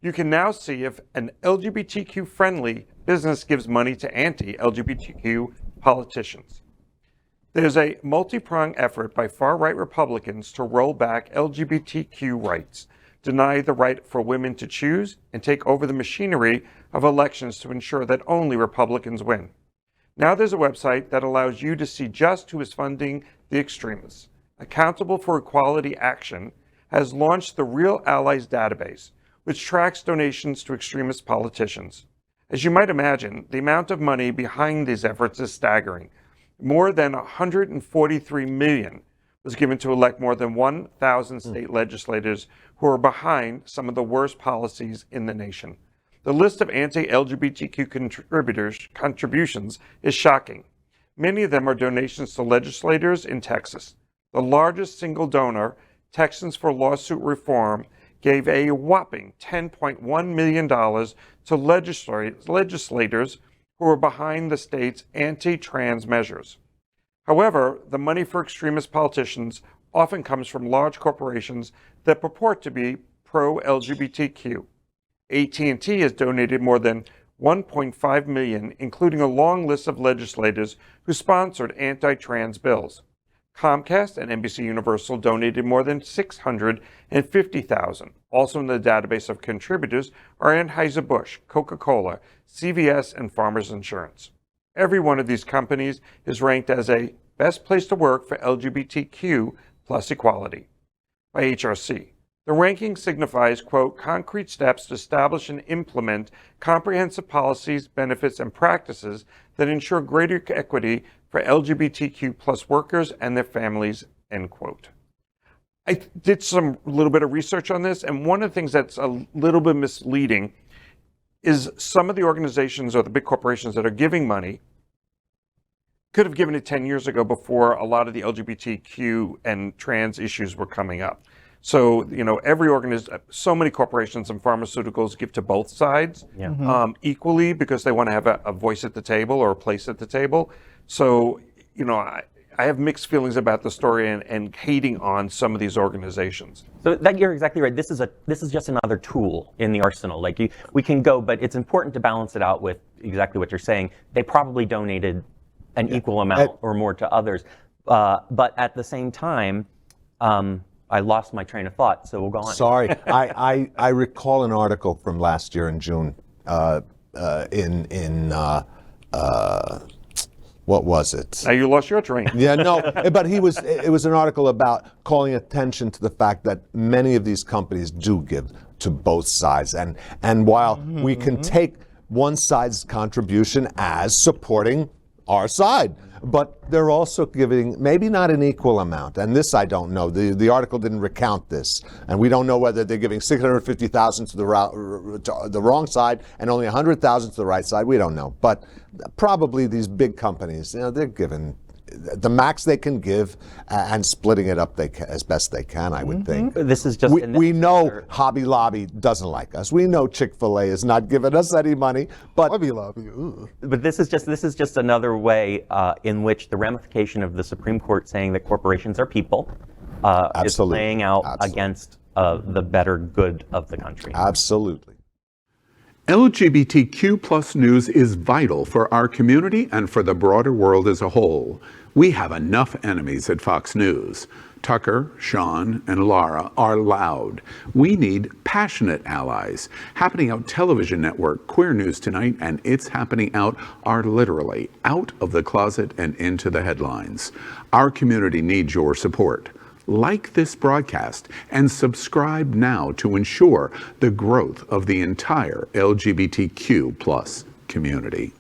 You can now see if an LGBTQ-friendly business gives money to anti-LGBTQ politicians. There's a multi-prong effort by far-right Republicans to roll back LGBTQ rights, deny the right for women to choose, and take over the machinery of elections to ensure that only Republicans win. Now there's a website that allows you to see just who is funding the extremists. Accountable for Equality Action has launched the Real Allies database, which tracks donations to extremist politicians. As you might imagine, the amount of money behind these efforts is staggering. More than $143 million was given to elect more than 1,000 state legislators who are behind some of the worst policies in the nation. The list of anti-LGBTQ contributions is shocking. Many of them are donations to legislators in Texas. The largest single donor, Texans for Lawsuit Reform, gave a whopping $10.1 million to legislators who are behind the state's anti-trans measures. However, the money for extremist politicians often comes from large corporations that purport to be pro-LGBTQ. AT&T has donated more than $1.5 million, including a long list of legislators who sponsored anti-trans bills. Comcast and NBC Universal donated more than $650,000. Also in the database of contributors are Anheuser-Busch, Coca-Cola, CVS, and Farmers Insurance. Every one of these companies is ranked as a best place to work for LGBTQ plus equality by HRC. The ranking signifies, quote, concrete steps to establish and implement comprehensive policies, benefits, and practices that ensure greater equity for LGBTQ plus workers and their families, end quote. I did a little bit of research on this, and one of the things that's a little bit misleading is some of the organizations or the big corporations that are giving money could have given it 10 years ago before a lot of the LGBTQ and trans issues were coming up. So, so many corporations and pharmaceuticals give to both sides equally because they want to have a voice at the table or a place at the table. So, I have mixed feelings about the story and hating on some of these organizations. So that you're exactly right. This is just another tool in the arsenal. We can go, but it's important to balance it out with exactly what you're saying. They probably donated an equal amount or more to others, but at the same time, I lost my train of thought, so we'll go on. Sorry, I recall an article from last year in June what was it? Now you lost your train. Yeah, no, but it was an article about calling attention to the fact that many of these companies do give to both sides. And while we can take one side's contribution as supporting our side, but they're also giving maybe not an equal amount. And this I don't know. The article didn't recount this. And we don't know whether they're giving $650,000 to the wrong side and only $100,000 to the right side. We don't know. But probably these big companies, they're giving the max they can give and splitting it up as best they can, I would think. This is just we know Hobby Lobby doesn't like us. We know Chick-fil-A is not giving us any money, but Hobby Lobby. Ooh. But this is just another way in which the ramification of the Supreme Court saying that corporations are people is playing out against the better good of the country. Absolutely. LGBTQ plus news is vital for our community and for the broader world as a whole. We have enough enemies at Fox News. Tucker, Sean, and Laura are loud. We need passionate allies. Happening Out Television Network, Queer News Tonight, and It's Happening Out are literally out of the closet and into the headlines. Our community needs your support. Like this broadcast and subscribe now to ensure the growth of the entire LGBTQ plus community.